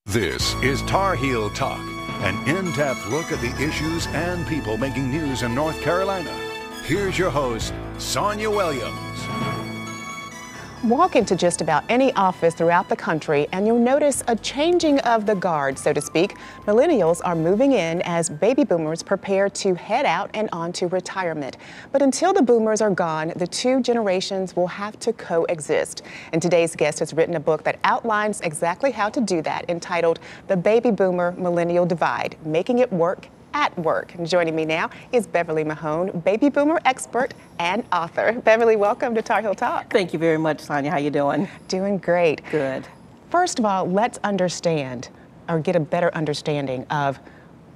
This is Tar Heel Talk, an in-depth look at the issues and people making news in North Carolina. Here's your host, Sonia Williams. Walk into just about any office throughout the country and you'll notice a changing of the guard, so to speak. Millennials are moving in as baby boomers prepare to head out and on to retirement. But until the boomers are gone, the two generations will have to coexist. And today's guest has written a book that outlines exactly how to do that, entitled The Baby Boomer Millennial Divide, Making It Work at Work. And joining me now is Beverly Mahone, baby boomer expert and author. Beverly, welcome to Tar Heel Talk. Thank you very much, Sonia. How you doing? Doing great. Good. First of all, let's understand or get a better understanding of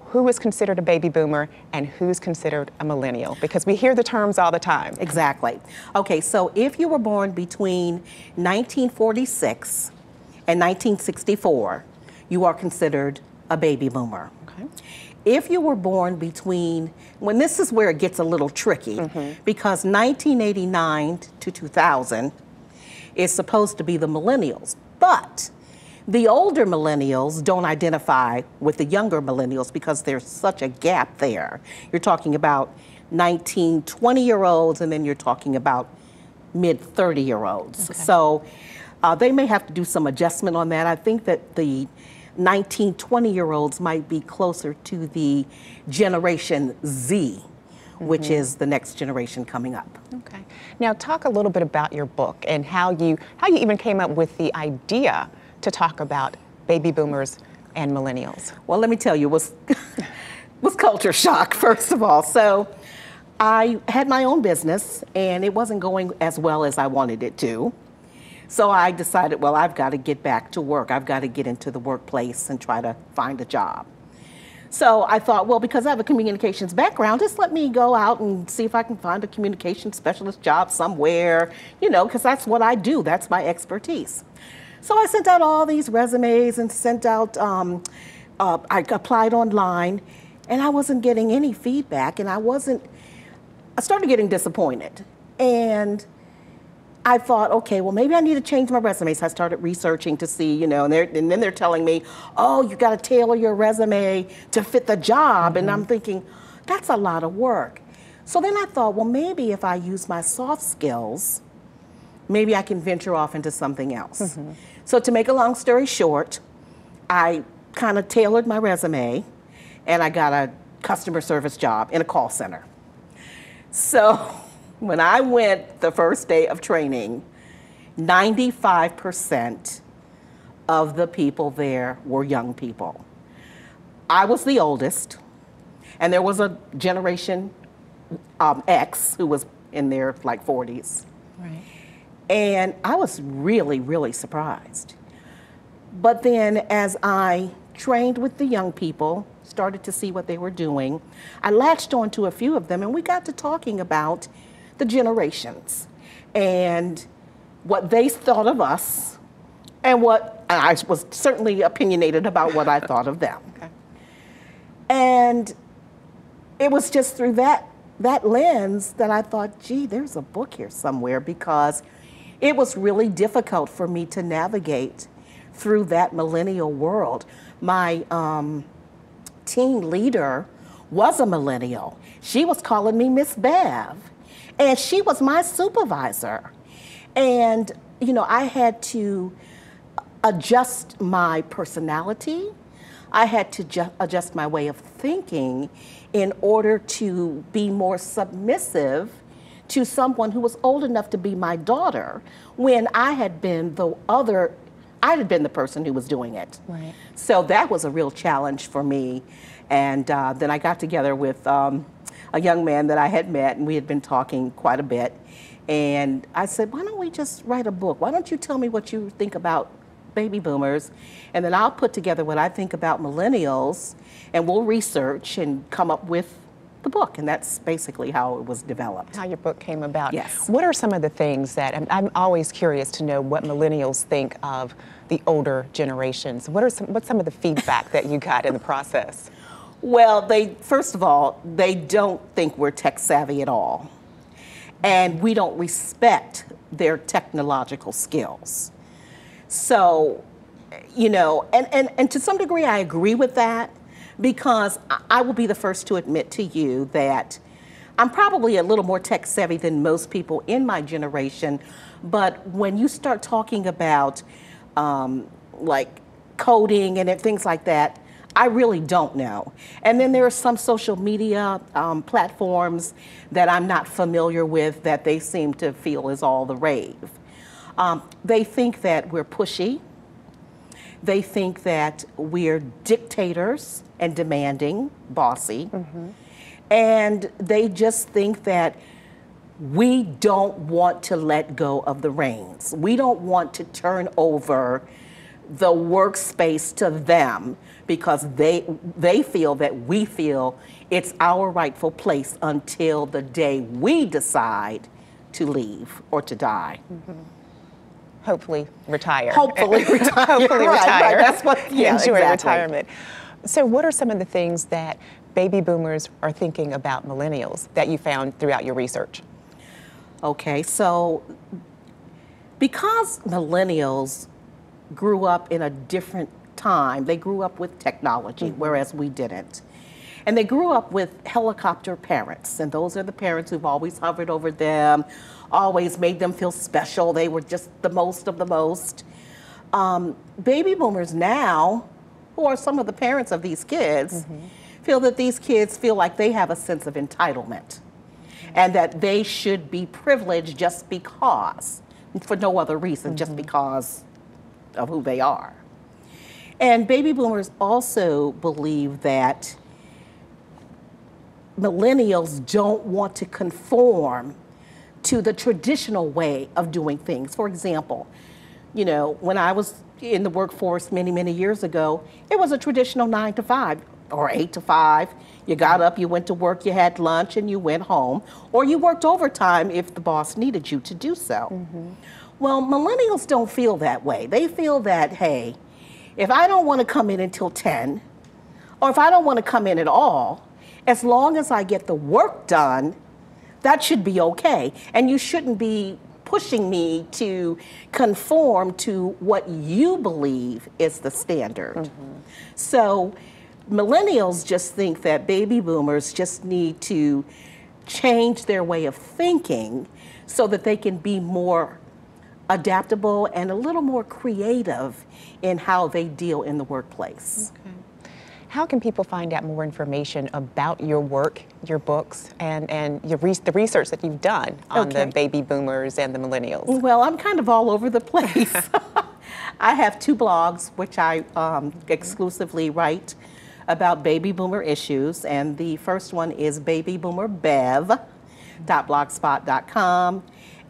who is considered a baby boomer and who's considered a millennial, because we hear the terms all the time. Exactly. Okay, so if you were born between 1946 and 1964, you are considered a baby boomer. Okay. If you were born between, when this is where it gets a little tricky, because 1989 to 2000 is supposed to be the millennials, but the older millennials don't identify with the younger millennials because there's such a gap there. You're talking about 19, 20-year-olds, and then you're talking about mid-30-year-olds. Okay. So they may have to do some adjustment on that. I think that the 19, 20-year-olds might be closer to the Generation Z, which is the next generation coming up. Okay. Now talk a little bit about your book and how you even came up with the idea to talk about baby boomers and millennials. Well, let me tell you, it was culture shock, first of all. So I had my own business and it wasn't going as well as I wanted it to. So I decided, well, I've got to get back to work. I've got to get into the workplace and try to find a job. So I thought, well, because I have a communications background, just let me go out and see if I can find a communications specialist job somewhere, you know, because that's what I do. That's my expertise. So I sent out all these resumes and sent out, I applied online, and I wasn't getting any feedback, and I started getting disappointed. And I thought, okay, well, maybe I need to change my resume. So I started researching to see, you know, and then they're telling me, oh, you got to tailor your resume to fit the job. And I'm thinking, that's a lot of work. So then I thought, well, maybe if I use my soft skills, maybe I can venture off into something else. So to make a long story short, I kind of tailored my resume and I got a customer service job in a call center. So when I went the first day of training, 95% of the people there were young people. I was the oldest, and there was a Generation X who was in their like 40s. Right. And I was really, really surprised. But then as I trained with the young people, started to see what they were doing, I latched on to a few of them, and we got to talking about the generations and what they thought of us and I was certainly opinionated about what I thought of them. Okay. And it was just through that lens that I thought, gee, there's a book here somewhere, because it was really difficult for me to navigate through that millennial world. My team leader was a millennial. She was calling me Miss Bev. And she was my supervisor. And, you know, I had to adjust my personality. I had to adjust my way of thinking in order to be more submissive to someone who was old enough to be my daughter when I had been the person who was doing it. Right. So that was a real challenge for me. And then I got together with a young man that I had met, and we had been talking quite a bit. And I said, why don't we just write a book? Why don't you tell me what you think about baby boomers, and then I'll put together what I think about millennials, and we'll research and come up with the book. And that's basically how it was developed. How your book came about. Yes. What are some of the things that, I'm always curious to know what millennials think of the older generations. What's some of the feedback that you got in the process? Well, first of all, they don't think we're tech savvy at all. And we don't respect their technological skills. So you know, and to some degree I agree with that, because I will be the first to admit to you that I'm probably a little more tech savvy than most people in my generation, but when you start talking about like coding and things like that, I really don't know. And then there are some social media platforms that I'm not familiar with that they seem to feel is all the rave. They think that we're pushy. They think that we're dictators and demanding, bossy. And they just think that we don't want to let go of the reins. We don't want to turn over the workspace to them, because they feel that we feel it's our rightful place until the day we decide to leave or to die. Hopefully retire. Hopefully retire. Hopefully right, retire. Right. That's what, yeah, enjoy exactly. retirement. So what are some of the things that baby boomers are thinking about millennials that you found throughout your research? Okay, so because millennials grew up in a different time, they grew up with technology, whereas we didn't. And they grew up with helicopter parents, and those are the parents who've always hovered over them, always made them feel special. They were just the most of the most. Baby boomers now, who are some of the parents of these kids, feel that these kids feel like they have a sense of entitlement and that they should be privileged just because, for no other reason, just because of who they are. And baby boomers also believe that millennials don't want to conform to the traditional way of doing things. For example, you know, when I was in the workforce many, many years ago, it was a traditional 9 to 5 or 8 to 5. You got up, you went to work, you had lunch, and you went home, or you worked overtime if the boss needed you to do so. Well, millennials don't feel that way. They feel that, hey, if I don't want to come in until 10, or if I don't want to come in at all, as long as I get the work done, that should be okay. And you shouldn't be pushing me to conform to what you believe is the standard. So millennials just think that baby boomers just need to change their way of thinking so that they can be more adaptable and a little more creative in how they deal in the workplace. How can people find out more information about your work, your books, and the research that you've done on the baby boomers and the millennials? Well, I'm kind of all over the place. I have 2 blogs, which I exclusively write about baby boomer issues, and the first one is babyboomerbev.blogspot.com,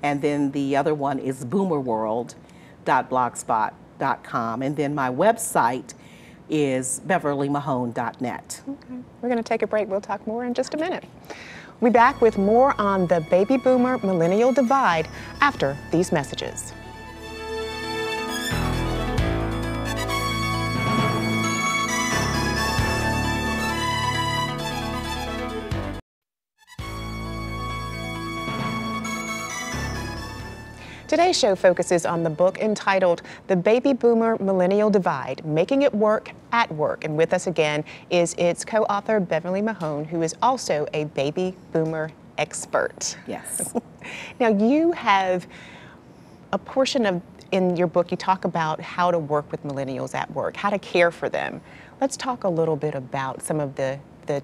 and then the other one is boomerworld.blogspot.com, and then my website is beverlymahone.net. We're going to take a break. We'll talk more in just a minute. We'll be back with more on the baby boomer millennial divide after these messages. Today's show focuses on the book entitled The Baby Boomer Millennial Divide, Making It Work at Work. And with us again is its co-author, Beverly Mahone, who is also a baby boomer expert. Yes. Now, you have a portion of, in your book, you talk about how to work with millennials at work, how to care for them. Let's talk a little bit about some of the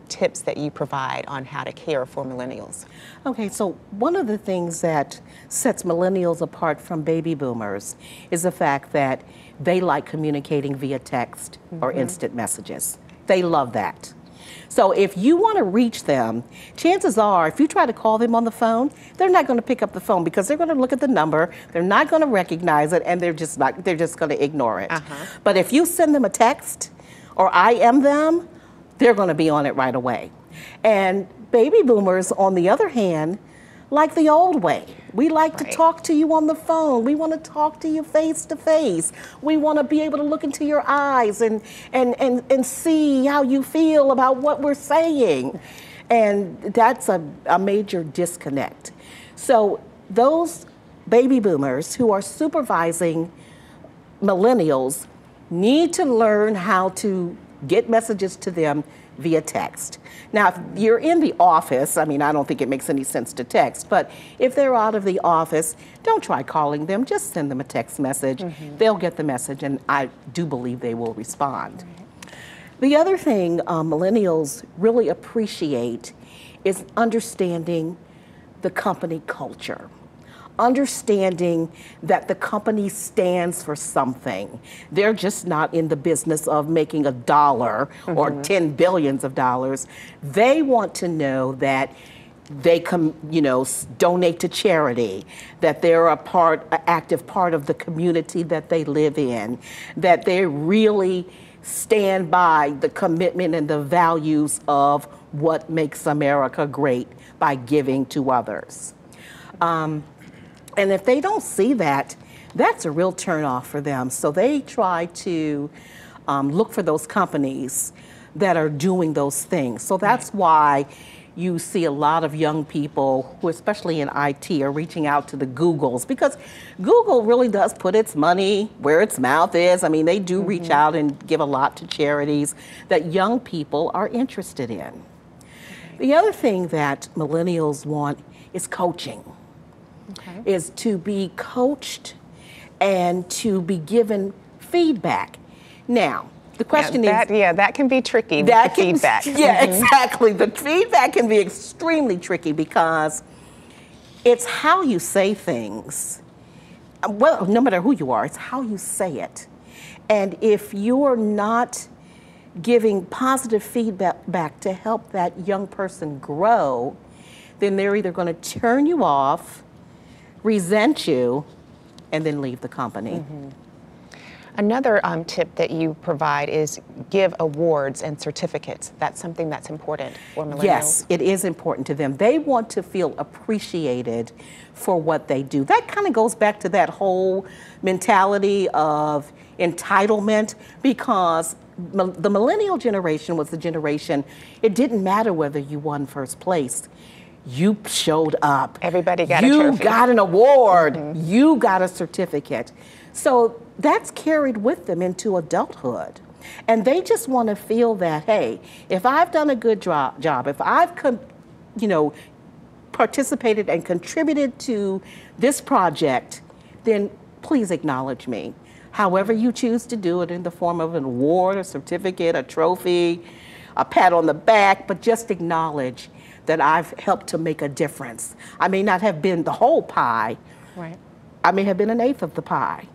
tips that you provide on how to care for millennials. Okay, so one of the things that sets millennials apart from baby boomers is the fact that they like communicating via text or instant messages. They love that. So if you want to reach them, chances are if you try to call them on the phone, they're not going to pick up the phone because they're going to look at the number, they're not going to recognize it, and they're just going to ignore it. But if you send them a text or IM them, they're going to be on it right away. And baby boomers, on the other hand, like the old way. We like to talk to you on the phone. We want to talk to you face to face. We want to be able to look into your eyes and see how you feel about what we're saying. And that's a major disconnect. So those baby boomers who are supervising millennials need to learn how to get messages to them via text. Now, if you're in the office, I mean, I don't think it makes any sense to text, but if they're out of the office, don't try calling them, just send them a text message. They'll get the message, and I do believe they will respond. The other thing millennials really appreciate is understanding the company culture. Understanding that the company stands for something. They're just not in the business of making a dollar or 10 billions of dollars. They want to know that they donate to charity, that they're an active part of the community that they live in, that they really stand by the commitment and the values of what makes America great by giving to others. And if they don't see that, that's a real turnoff for them. So they try to look for those companies that are doing those things. So that's why you see a lot of young people who, especially in IT, are reaching out to the Googles, because Google really does put its money where its mouth is. I mean, they do reach out and give a lot to charities that young people are interested in. The other thing that millennials want is coaching. Is to be coached and to be given feedback. Now, the question is... that can be tricky, the feedback. Yeah, exactly. The feedback can be extremely tricky because it's how you say things. Well, no matter who you are, it's how you say it. And if you're not giving positive feedback to help that young person grow, then they're either going to turn you off, resent you, and then leave the company. Another tip that you provide is give awards and certificates. That's something that's important for millennials. Yes, it is important to them. They want to feel appreciated for what they do. That kind of goes back to that whole mentality of entitlement, because the millennial generation was the generation, it didn't matter whether you won first place. You showed up. Everybody got a trophy. You got an award. You got a certificate. So that's carried with them into adulthood. And they just want to feel that, hey, if I've done a good job, if I've participated and contributed to this project, then please acknowledge me. However you choose to do it, in the form of an award, a certificate, a trophy, a pat on the back, but just acknowledge that I've helped to make a difference. I may not have been the whole pie. Right. I may have been an eighth of the pie,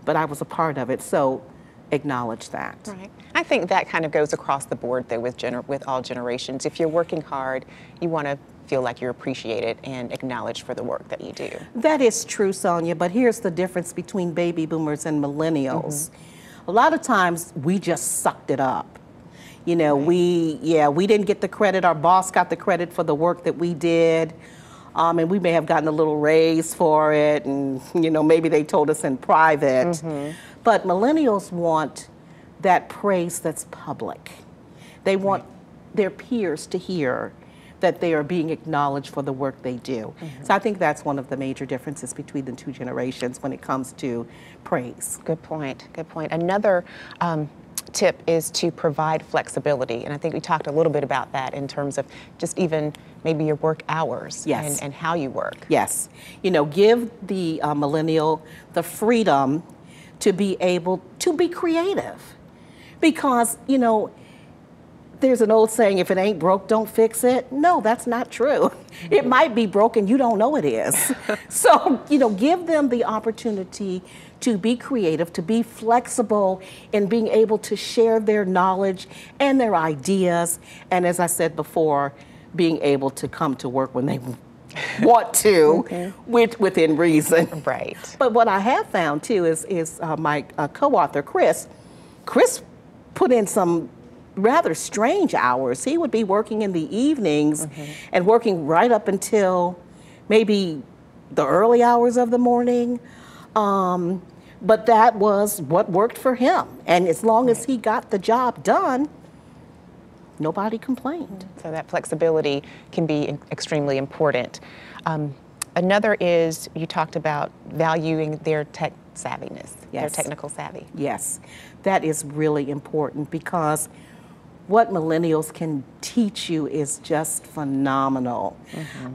but I was a part of it, so acknowledge that. Right. I think that kind of goes across the board, though, with all generations. If you're working hard, you want to feel like you're appreciated and acknowledged for the work that you do. That is true, Sonia, but here's the difference between baby boomers and millennials. A lot of times, we just sucked it up. You know, we didn't get the credit. Our boss got the credit for the work that we did. And we may have gotten a little raise for it. And, maybe they told us in private. But millennials want that praise that's public. They want their peers to hear that they are being acknowledged for the work they do. So I think that's one of the major differences between the two generations when it comes to praise. Good point. Good point. Another tip is to provide flexibility, and I think we talked a little bit about that in terms of just even maybe your work hours and how you work. Yes, give the millennial the freedom to be able to be creative, because there's an old saying, if it ain't broke, don't fix it. No, that's not true. It might be broken, you don't know it is. So, give them the opportunity to be creative, to be flexible in being able to share their knowledge and their ideas. And as I said before, being able to come to work when they want to, within reason. Right. But what I have found too is my co-author, Chris put in some rather strange hours. He would be working in the evenings and working right up until maybe the early hours of the morning. But that was what worked for him. And as long as he got the job done, nobody complained. So that flexibility can be extremely important. Another is you talked about valuing their tech savviness, their Yes. technical savvy. Yes, that is really important because what millennials can teach you is just phenomenal.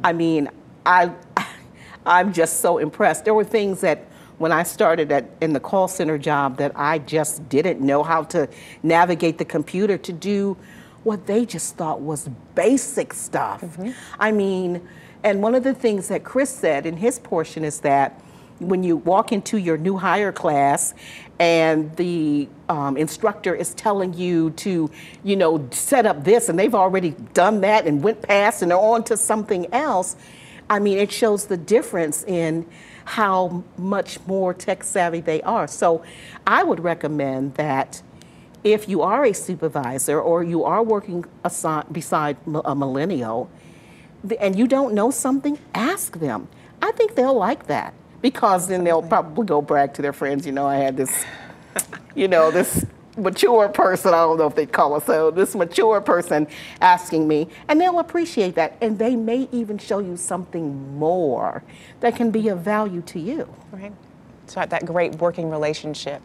I mean, I'm just so impressed. There were things that when I started in the call center job that I just didn't know how to navigate the computer to do what they just thought was basic stuff. I mean, and one of the things that Chris said in his portion is that when you walk into your new hire class and the instructor is telling you to, you know, set up this, and they've already done that and went past and they're on to something else, I mean, it shows the difference in how much more tech savvy they are. So I would recommend that if you are a supervisor or you are working beside a millennial and you don't know something, ask them. I think they'll like that, because then they'll probably go brag to their friends, you know, I had this, you know, this mature person, I don't know if they call it so, this mature person asking me, and they'll appreciate that. And they may even show you something more that can be of value to you. Right. So that great working relationship.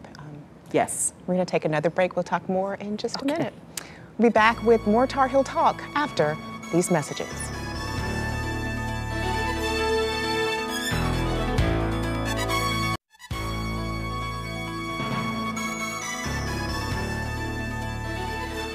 Yes. We're going to take another break. We'll talk more in just a minute. We'll be back with more Tar Heel Talk after these messages.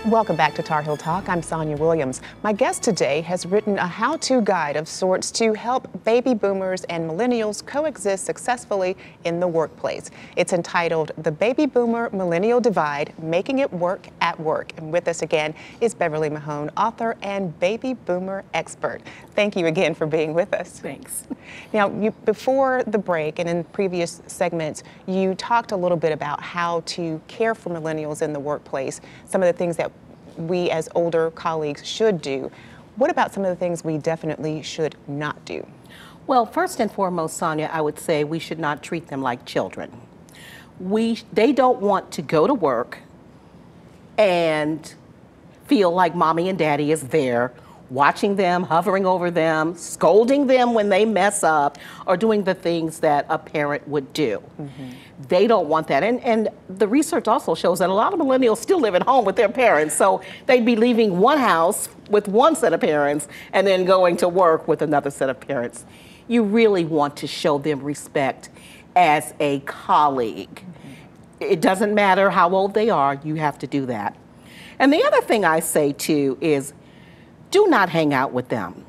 Welcome back to Tar Heel Talk. I'm Sonia Williams. My guest today has written a how-to guide of sorts to help baby boomers and millennials coexist successfully in the workplace. It's entitled The Baby Boomer Millennial Divide, Making It Work at Work. And with us again is Beverly Mahone, author and baby boomer expert. Thank you again for being with us. Thanks. Now, before the break and in previous segments, you talked a little bit about how to care for millennials in the workplace, some of the things that we as older colleagues should do. What about some of the things we definitely should not do? Well, first and foremost, Sonia, I would say we should not treat them like children. They don't want to go to work and feel like mommy and daddy is there watching them, hovering over them, scolding them when they mess up, or doing the things that a parent would do. They don't want that. And the research also shows that a lot of millennials still live at home with their parents. So they'd be leaving one house with one set of parents and then going to work with another set of parents. You really want to show them respect as a colleague. It doesn't matter how old they are, you have to do that. And the other thing I say too is, do not hang out with them.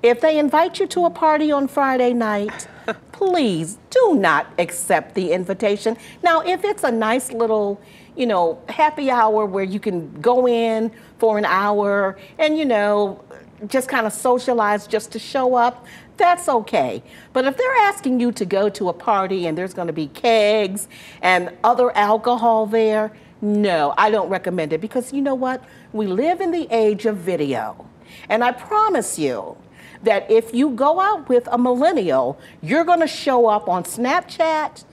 If they invite you to a party on Friday night, please do not accept the invitation. Now, if it's a nice little, you know, happy hour where you can go in for an hour and, you know, just kind of socialize just to show up, that's okay. But if they're asking you to go to a party and there's going to be kegs and other alcohol there, no, I don't recommend it, because you know what? We live in the age of video. And I promise you that if you go out with a millennial, you're going to show up on Snapchat,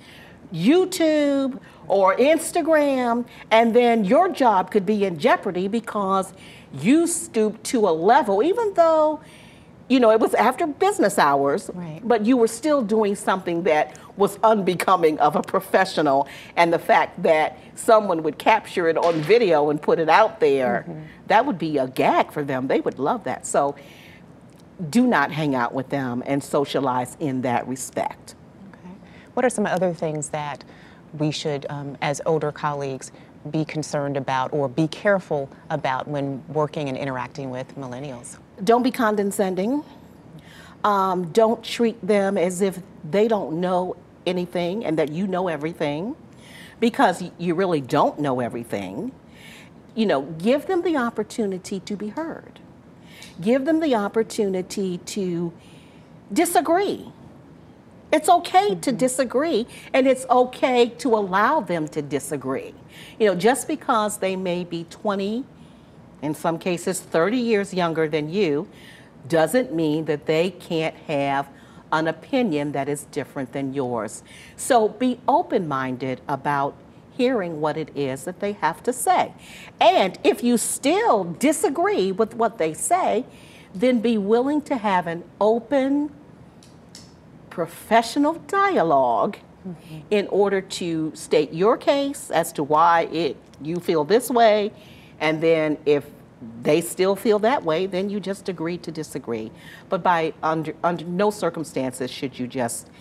YouTube, or Instagram, and then your job could be in jeopardy because you stooped to a level, even though, you know, it was after business hours, right, but you were still doing something that was unbecoming of a professional. And the fact that someone would capture it on video and put it out there, that would be a gag for them. They would love that. So do not hang out with them and socialize in that respect. Okay. What are some other things that we should, as older colleagues, be concerned about or be careful about when working and interacting with millennials? Don't be condescending. Don't treat them as if they don't know anything and that you know everything, because you really don't know everything. You know, give them the opportunity to be heard. Give them the opportunity to disagree. It's okay to disagree, and it's okay to allow them to disagree. You know, just because they may be 20, in some cases 30 years younger than you, doesn't mean that they can't have an opinion that is different than yours. So be open-minded about hearing what it is that they have to say. And if you still disagree with what they say, then be willing to have an open professional dialogue in order to state your case as to why you feel this way, and then if they still feel that way, then you just agree to disagree. But under no circumstances should you just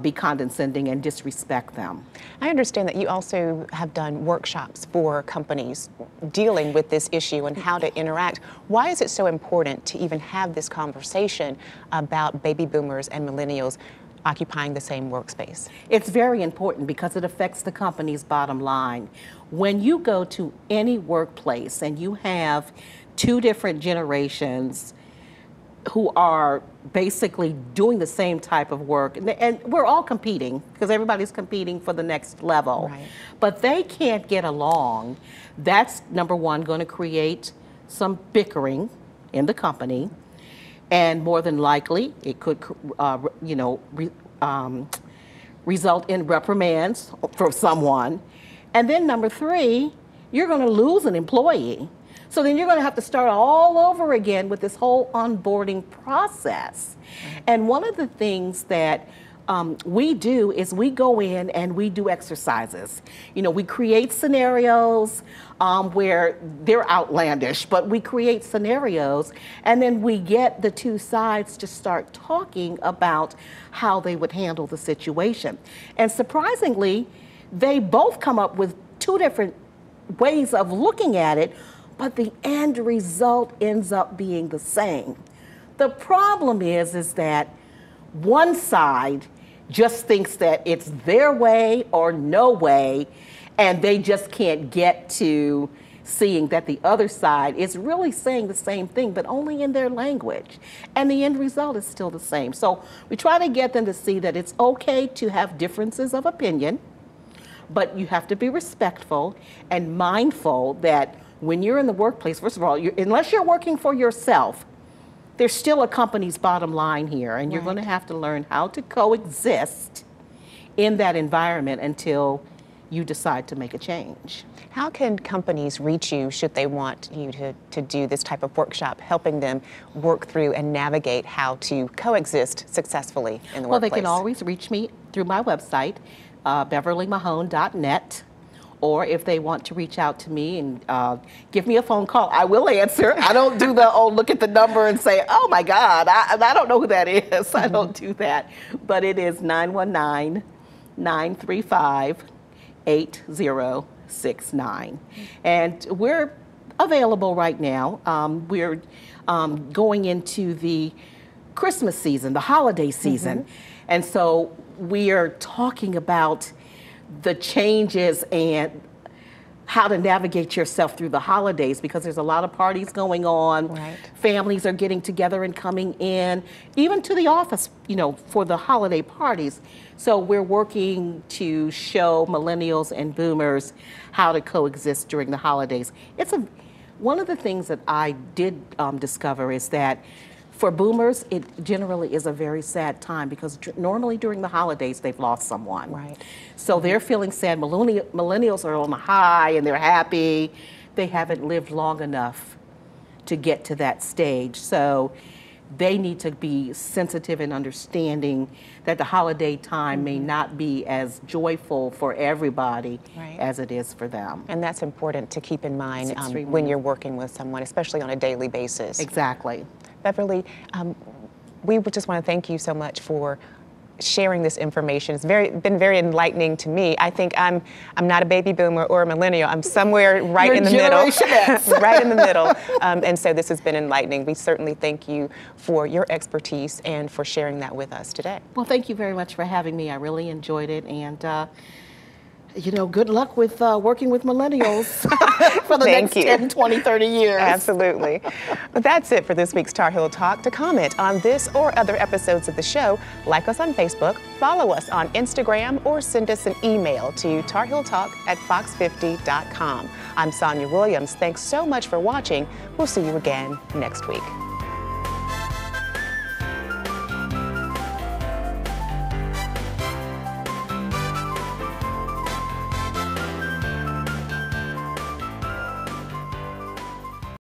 be condescending and disrespect them. I understand that you also have done workshops for companies dealing with this issue and how to interact. Why is it so important to even have this conversation about baby boomers and millennials occupying the same workspace? It's very important because it affects the company's bottom line. When you go to any workplace and you have two different generations who are basically doing the same type of work, and we're all competing because everybody's competing for the next level, right, but they can't get along, that's number one going to create some bickering in the company, and more than likely it could result in reprimands for someone. And then number three, you're going to lose an employee. So then you're going to have to start all over again with this whole onboarding process. And one of the things that we do is we go in and we do exercises. You know, we create scenarios where they're outlandish, but we create scenarios, and then we get the two sides to start talking about how they would handle the situation. And surprisingly, they both come up with two different ways of looking at it, but the end result ends up being the same. The problem is that one side just thinks that it's their way or no way, and they just can't get to seeing that the other side is really saying the same thing, but only in their language. And the end result is still the same. So we try to get them to see that it's okay to have differences of opinion, but you have to be respectful and mindful that when you're in the workplace, first of all, unless you're working for yourself, there's still a company's bottom line here, and you're going to have to learn how to coexist in that environment until you decide to make a change. How can companies reach you should they want you to do this type of workshop, helping them work through and navigate how to coexist successfully in the workplace? Well, they can always reach me through my website, beverlymahone.net. Or if they want to reach out to me and give me a phone call, I will answer. I don't do the, look at the number and say, oh my God, I don't know who that is. I don't do that. But it is 919-935-8069. And we're available right now. We're going into the Christmas season, the holiday season. And so we are talking about the changes and how to navigate yourself through the holidays, because there's a lot of parties going on. Right. Families are getting together and coming in, even to the office, you know, for the holiday parties. So we're working to show millennials and boomers how to coexist during the holidays. One of the things that I did discover is that for boomers, it generally is a very sad time because normally during the holidays, they've lost someone. Right. So they're feeling sad. Millennials are on a high and they're happy. They haven't lived long enough to get to that stage. So they need to be sensitive and understanding that the holiday time may not be as joyful for everybody as it is for them. And that's important to keep in mind when you're working with someone, especially on a daily basis. Exactly. Beverly, we just want to thank you so much for sharing this information. It's been very enlightening to me. I think I'm not a baby boomer or a millennial. I'm somewhere right in the middle. Right in the middle. And so this has been enlightening. We certainly thank you for your expertise and for sharing that with us today. Well, thank you very much for having me. I really enjoyed it. And you know, good luck with working with millennials for the next 10, 20, 30 years. Absolutely. But that's it for this week's Tar Heel Talk. To comment on this or other episodes of the show, like us on Facebook, follow us on Instagram, or send us an email to tarheeltalk@fox50.com. I'm Sonia Williams. Thanks so much for watching. We'll see you again next week.